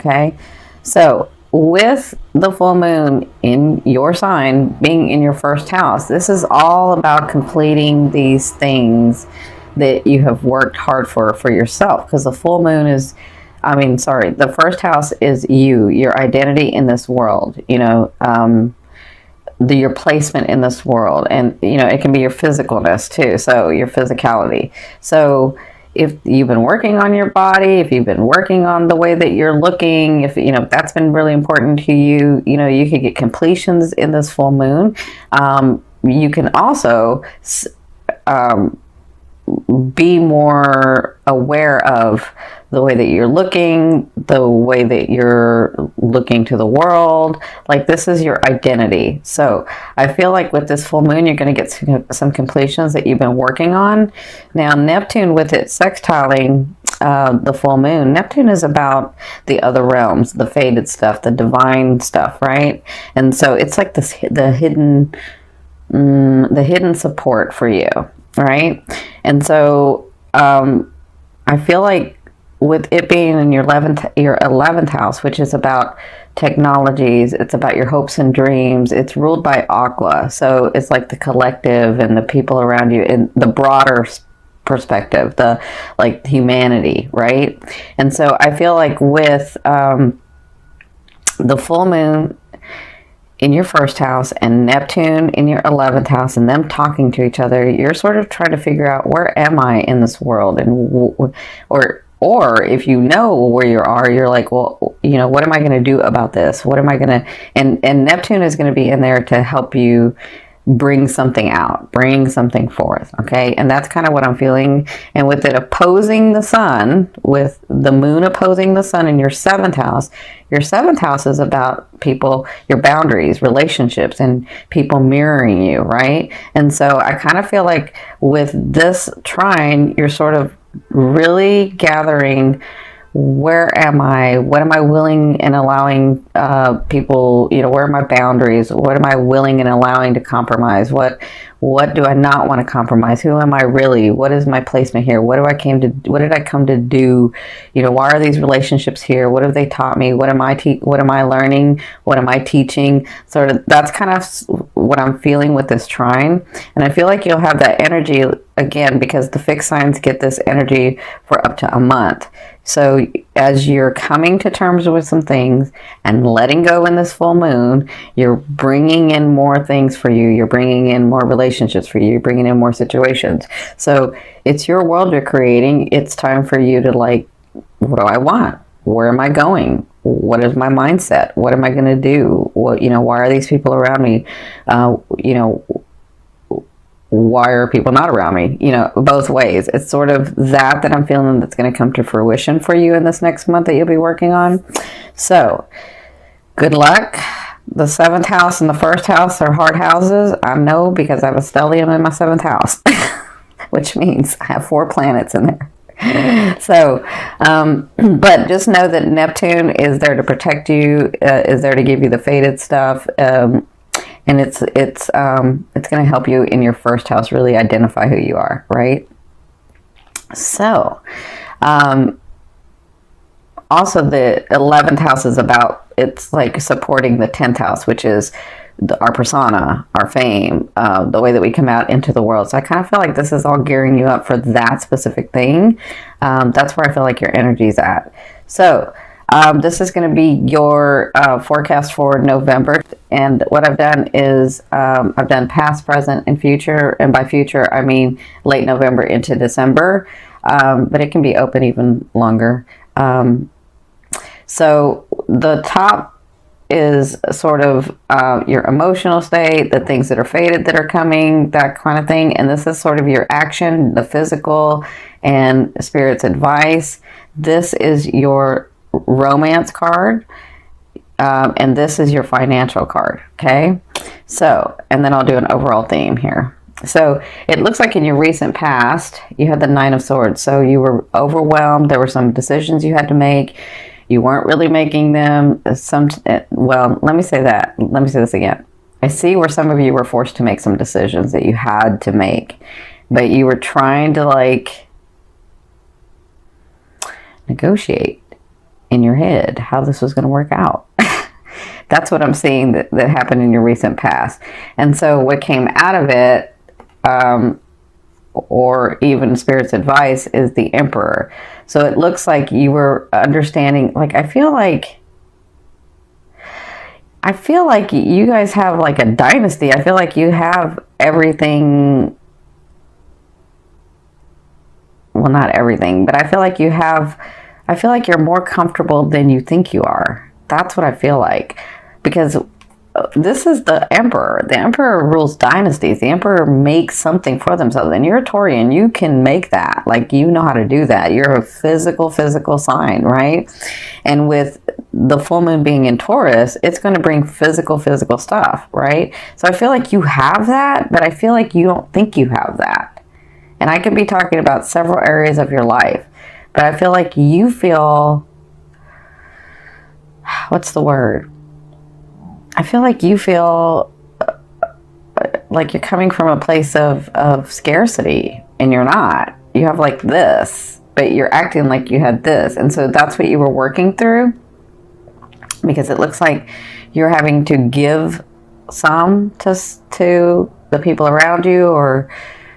Okay, so with the full moon in your sign being in your first house, this is all about completing these things that you have worked hard for yourself, because the full moon is, the first house is your identity in this world, your placement in this world, and it can be your physicalness too, so your physicality. So if you've been working on your body, if you've been working on the way that you're looking, if that's been really important to you, you could get completions in this full moon. You can also be more aware of the way that you're looking, the way that you're looking to the world. Like, this is your identity. So I feel like with this full moon, you're going to get some completions that you've been working on. Now, Neptune, with it sextiling the full moon, Neptune is about the other realms, the faded stuff, the divine stuff, right? And so it's like this, the hidden support for you, right? And so I feel like with it being in your 11th house, which is about technologies, it's about your hopes and dreams. It's ruled by Aqua, so it's like the collective and the people around you in the broader perspective, the like humanity, right? And so I feel like with the full moon in your first house and Neptune in your 11th house and them talking to each other, you're sort of trying to figure out, where am I in this world? And or if you know where you are, you're like, well, what am I going to do about this? What am I going to, and Neptune is going to be in there to help you bring something out, bring something forth. Okay. And that's kind of what I'm feeling. And with it opposing the sun, with the moon opposing the sun in your 7th house is about people, your boundaries, relationships, and people mirroring you, right? And so I kind of feel like with this trine, you're sort of really gathering, where am I? What am I willing and allowing people, where are my boundaries? What am I willing and allowing to compromise? What do I not want to compromise? Who am I really? What is my placement here? What did I come to do? Why are these relationships here? What have they taught me? What am I learning? What am I teaching? Sort of, that's kind of what I'm feeling with this trine. And I feel like you'll have that energy again, because the fixed signs get this energy for up to a month. So as you're coming to terms with some things and letting go in this full moon, you're bringing in more things for you. You're bringing in more relationships for you. You're bringing in more situations. So it's your world you're creating. It's time for you to, like, what do I want? Where am I going? What is my mindset? What am I going to do? What, why are these people around me? Why are people not around me? Both ways. It's sort of that I'm feeling that's going to come to fruition for you in this next month that you'll be working on. So good luck. The 7th house and the 1st house are hard houses. I know, because I have a stellium in my 7th house, which means I have 4 planets in there. So, but just know that Neptune is there to protect you, is there to give you the faded stuff. And it's going to help you in your 1st house really identify who you are, right? So, also the 11th house is about, it's like supporting the 10th house, which is our persona, our fame, the way that we come out into the world. So I kind of feel like this is all gearing you up for that specific thing. That's where I feel like your energy is at. So this is going to be your forecast for November. And what I've done is I've done past, present, and future. And by future, I mean late November into December. But it can be open even longer. So the top is sort of your emotional state, the things that are faded that are coming, that kind of thing. And this is sort of your action, the physical, and Spirit's advice. This is your romance card, and this is your financial card. Okay, so, and then I'll do an overall theme here. So it looks like in your recent past you had the 9 of Swords, so you were overwhelmed. There were some decisions you had to make. You weren't really making them. Well, let me say this again. I see where some of you were forced to make some decisions that you had to make, but you were trying to, like, negotiate. in your head how this was going to work out. That's what I'm seeing that happened in your recent past. And so what came out of it, or even Spirit's advice, is the Emperor. So it looks like you were understanding, like, I feel like you guys have like a dynasty. I feel like you have everything. Well, not everything, but I feel like you're more comfortable than you think you are. That's what I feel like. Because this is the Emperor. The Emperor rules dynasties. The Emperor makes something for themselves. And you're a Taurian. You can make that. Like, you know how to do that. You're a physical sign, right? And with the full moon being in Taurus, it's going to bring physical stuff, right? So I feel like you have that, but I feel like you don't think you have that. And I could be talking about several areas of your life, but I feel like you feel, what's the word? I feel like you feel like you're coming from a place of scarcity, and you're not. You have like this, but you're acting like you had this. And so that's what you were working through, because it looks like you're having to give some to the people around you, or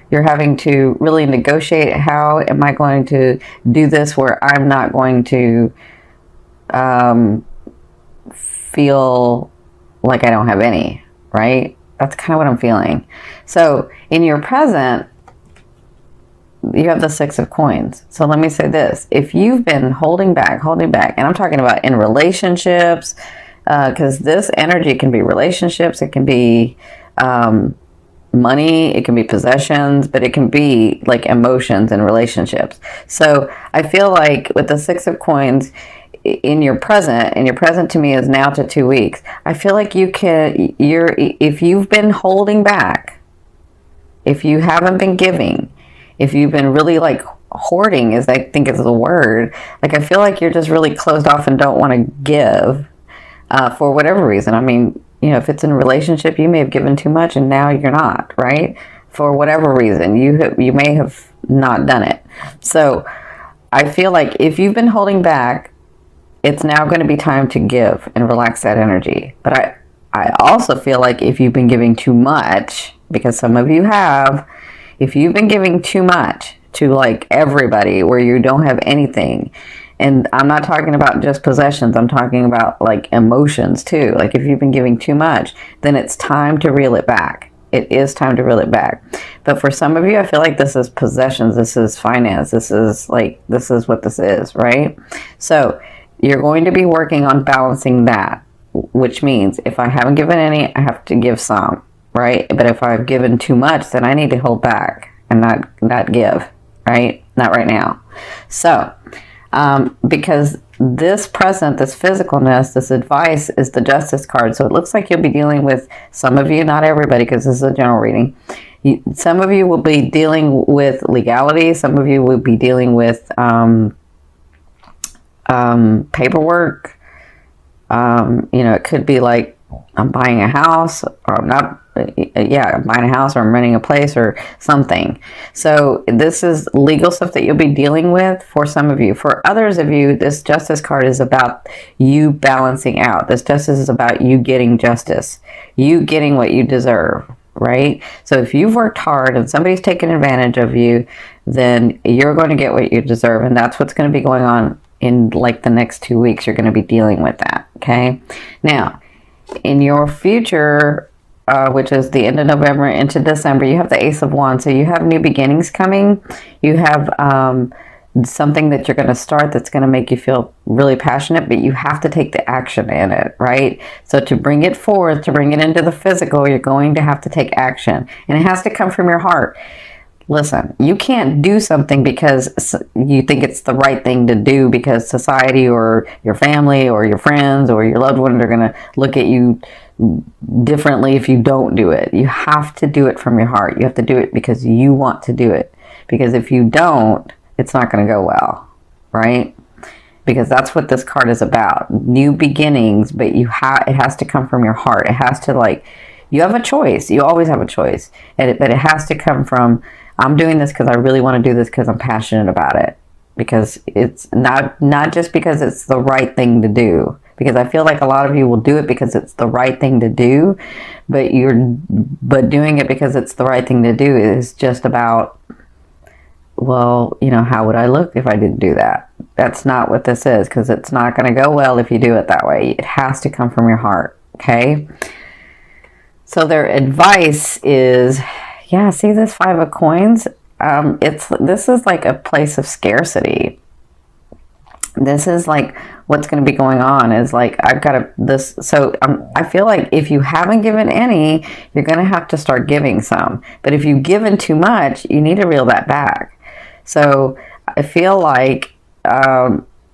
you're having to really negotiate, how am I going to do this where I'm not going to feel like I don't have any, right? That's kind of what I'm feeling. So in your present, you have the 6 of coins. So let me say this. If you've been holding back, and I'm talking about in relationships, because this energy can be relationships, it can be money, it can be possessions, but it can be like emotions and relationships. So I feel like with the 6 of coins, in your present to me is now to 2 weeks. I feel like if you've been holding back, if you haven't been giving, if you've been really like hoarding, is I think is the word, like I feel like you're just really closed off and don't want to give for whatever reason. I mean, you know, if it's in a relationship, you may have given too much and now you're not, right? For whatever reason, you may have not done it. So I feel like if you've been holding back, it's now going to be time to give and relax that energy. But I also feel like if you've been giving too much, because some of you have, if you've been giving too much to like everybody where you don't have anything, and I'm not talking about just possessions, I'm talking about like emotions too. Like if you've been giving too much, then it's time to reel it back. It is time to reel it back. But for some of you, I feel like this is possessions, this is finance, this is what this is, right? So you're going to be working on balancing that, which means if I haven't given any, I have to give some, right? But if I've given too much, then I need to hold back and not give, right? Not right now. So, because this present, this physicalness, this advice is the Justice card. So it looks like you'll be dealing with, some of you, not everybody, because this is a general reading. Some of you will be dealing with legality. Some of you will be dealing with paperwork. You know, it could be like I'm buying a house, or I'm not, I'm buying a house, or I'm renting a place or something. So this is legal stuff that you'll be dealing with for some of you. For others of you, this Justice card is about you balancing out. This Justice is about you getting justice, you getting what you deserve, right? So if you've worked hard and somebody's taken advantage of you, then you're going to get what you deserve. And that's what's going to be going on in like the next 2 weeks. You're going to be dealing with that. Okay. Now, in your future, which is the end of November into December, you have the Ace of Wands. So you have new beginnings coming. You have something that you're going to start that's going to make you feel really passionate, but you have to take the action in it, right? So to bring it forth, to bring it into the physical, you're going to have to take action, and it has to come from your heart. Listen, you can't do something because you think it's the right thing to do because society or your family or your friends or your loved ones are going to look at you differently if you don't do it. You have to do it from your heart. You have to do it because you want to do it. Because if you don't, it's not going to go well, right? Because that's what this card is about. New beginnings, but it has to come from your heart. It has to, you have a choice. You always have a choice. But it has to come from, I'm doing this because I really want to do this because I'm passionate about it. because it's not just because it's the right thing to do, because I feel like a lot of you will do it because it's the right thing to do, but doing it because it's the right thing to do is just about, well, you know, how would I look if I didn't do that? That's not what this is, because it's not going to go well if you do it that way. It has to come from your heart, okay? So their advice is, yeah, see this 5 of coins? This is like a place of scarcity. This is like what's going to be going on is like, I've got this. So I feel like if you haven't given any, you're going to have to start giving some. But if you've given too much, you need to reel that back. So I feel like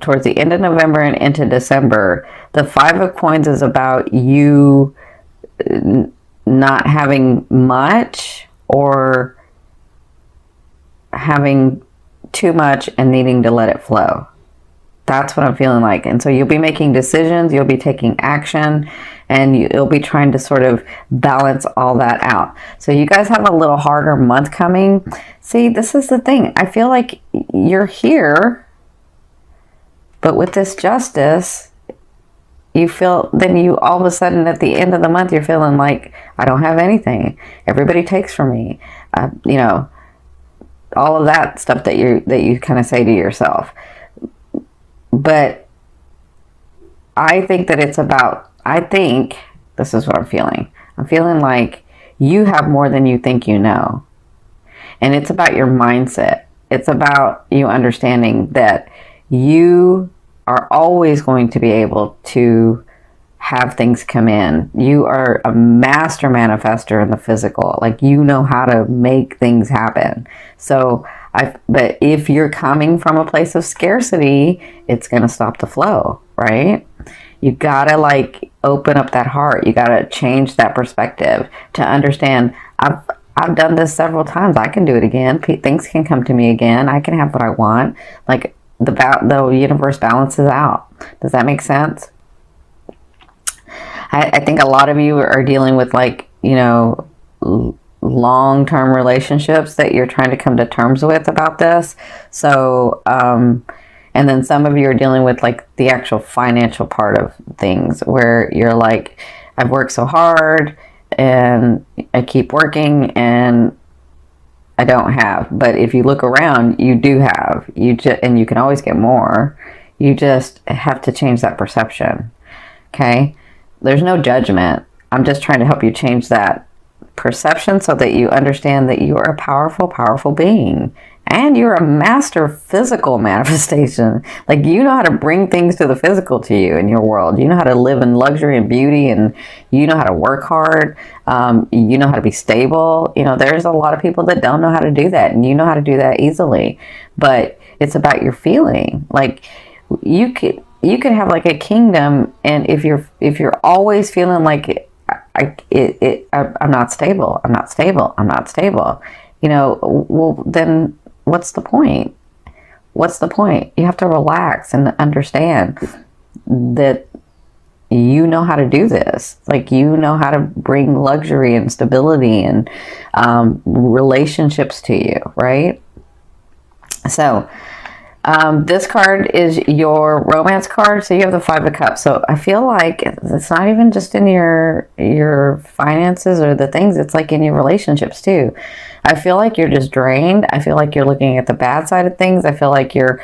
towards the end of November and into December, the 5 of coins is about you not having much or having too much and needing to let it flow. That's what I'm feeling like. And so you'll be making decisions, you'll be taking action, and you'll be trying to sort of balance all that out. So you guys have a little harder month coming. See, this is the thing. I feel like you're here, but with this justice, you feel, then you all of a sudden at the end of the month, you're feeling like, I don't have anything. Everybody takes from me. You know, all of that stuff that you kind of say to yourself. But I think that it's about, I think, this is what I'm feeling. I'm feeling like you have more than you think you know. And it's about your mindset. It's about you understanding that you are always going to be able to have things come in. You are a master manifester in the physical. Like, you know how to make things happen. So, but if you're coming from a place of scarcity, it's going to stop the flow, right? You got to like open up that heart. You got to change that perspective to understand, I've done this several times. I can do it again. Things can come to me again. I can have what I want. Like, the universe balances out. Does that make sense? I think a lot of you are dealing with, like, you know, long-term relationships that you're trying to come to terms with about this. So, and then some of you are dealing with like the actual financial part of things where you're like, I've worked so hard and I keep working and I don't have. But if you look around, you do have. And you can always get more. You just have to change that perception. Okay? There's no judgment. I'm just trying to help you change that perception so that you understand that you are a powerful, powerful being. And you're a master physical manifestation. Like, you know how to bring things to the physical to you in your world. You know how to live in luxury and beauty, and you know how to work hard. You know how to be stable. You know, there's a lot of people that don't know how to do that, and you know how to do that easily. But it's about your feeling. Like, you could have like a kingdom, and if you're always feeling like I'm not stable, I'm not stable, I'm not stable, you know, well, then what's the point? What's the point? You have to relax and understand that you know how to do this. Like, you know how to bring luxury and stability and relationships to you, right? So, this card is your romance card. So you have the 5 of Cups. So I feel like it's not even just in your finances or the things. It's like in your relationships too. I feel like you're just drained. I feel like you're looking at the bad side of things. I feel like you're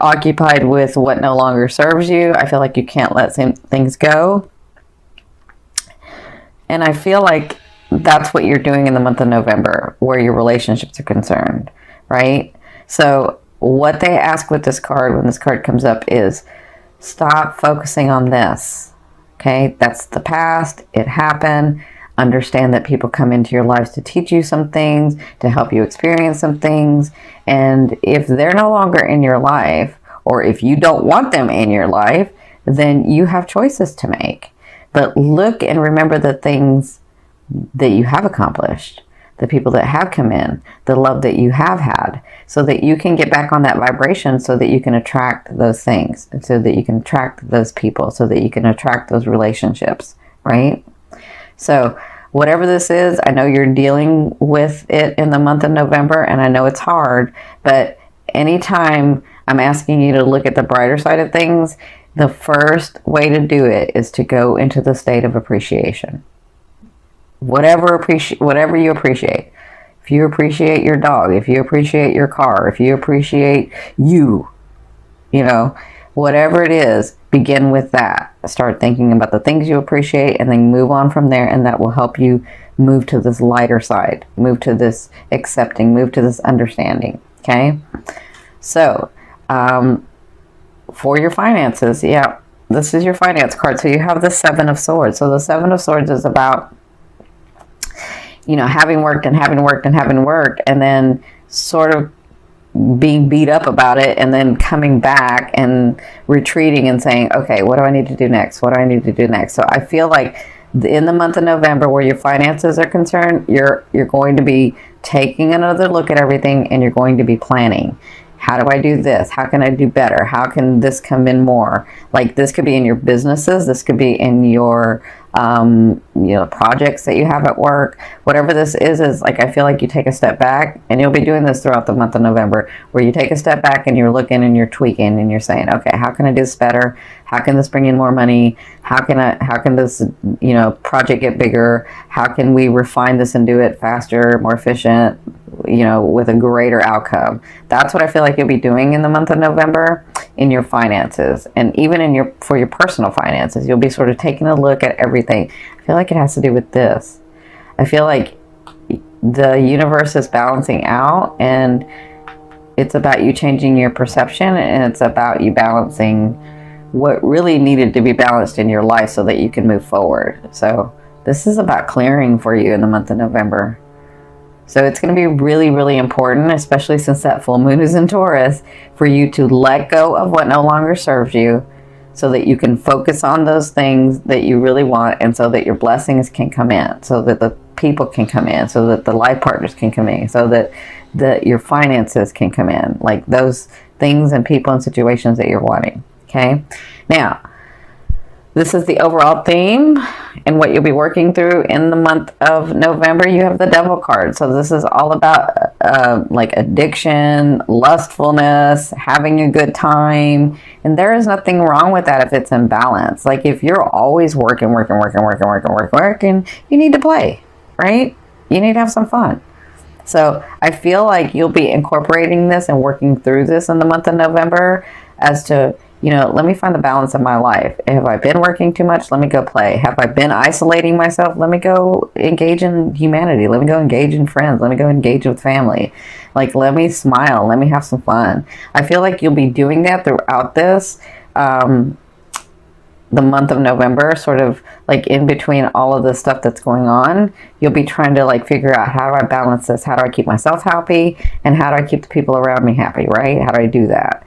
occupied with what no longer serves you. I feel like you can't let things go. And I feel like that's what you're doing in the month of November, where your relationships are concerned, right? So what they ask with this card, when this card comes up, is stop focusing on this. Okay, that's the past. It happened. Understand that people come into your lives to teach you some things, to help you experience some things. And if they're no longer in your life, or if you don't want them in your life, then you have choices to make. But look and remember the things that you have accomplished, the people that have come in, the love that you have had, so that you can get back on that vibration, so that you can attract those things, so that you can attract those people, so that you can attract those relationships, right? So whatever this is, I know you're dealing with it in the month of November, and I know it's hard, but anytime I'm asking you to look at the brighter side of things. The first way to do it is to go into the state of appreciation. Whatever you appreciate. If you appreciate your dog, if you appreciate your car, if you appreciate you, whatever it is, begin with that. Start thinking about the things you appreciate and then move on from there, and that will help you move to this lighter side, move to this accepting, move to this understanding. Okay? So, for your finances, yeah, this is your finance card. So you have the Seven of Swords. So the Seven of Swords is about, having worked and having worked and having worked, and then sort of being beat up about it, and then coming back and retreating and saying, okay, what do I need to do next? What do I need to do next? So I feel like in the month of November, where your finances are concerned, you're going to be taking another look at everything, and you're going to be planning. How do I do this? How can I do better? How can this come in more? Like, this could be in your businesses. This could be in your, projects that you have at work. Whatever this is like, I feel like you take a step back, and you'll be doing this throughout the month of November, where you take a step back and you're looking and you're tweaking and you're saying, okay, how can I do this better? How can this bring in more money? How can this, project get bigger? How can we refine this and do it faster, more efficient, with a greater outcome? That's what I feel like you'll be doing in the month of November in your finances, and even for your personal finances. You'll be sort of taking a look at everything. I feel like it has to do with this. I feel like the universe is balancing out, and it's about you changing your perception, and it's about you balancing what really needed to be balanced in your life so that you can move forward. So this is about clearing for you in the month of November. So it's going to be really, really important, especially since that full moon is in Taurus, for you to let go of what no longer serves you, so that you can focus on those things that you really want, and so that your blessings can come in, so that the people can come in, so that the life partners can come in, so that your finances can come in, like those things and people and situations that you're wanting. Okay? Now, this is the overall theme and what you'll be working through in the month of November. You have the Devil card. So this is all about like addiction, lustfulness, having a good time. And there is nothing wrong with that if it's in balance. Like, if you're always working, you need to play, right? You need to have some fun. So I feel like you'll be incorporating this and working through this in the month of November as to, let me find the balance in my life. Have I been working too much? Let me go play. Have I been isolating myself? Let me go engage in humanity. Let me go engage in friends. Let me go engage with family. Like, let me smile. Let me have some fun. I feel like you'll be doing that throughout this, the month of November, sort of like in between all of the stuff that's going on. You'll be trying to like figure out, how do I balance this? How do I keep myself happy? And how do I keep the people around me happy, right? How do I do that?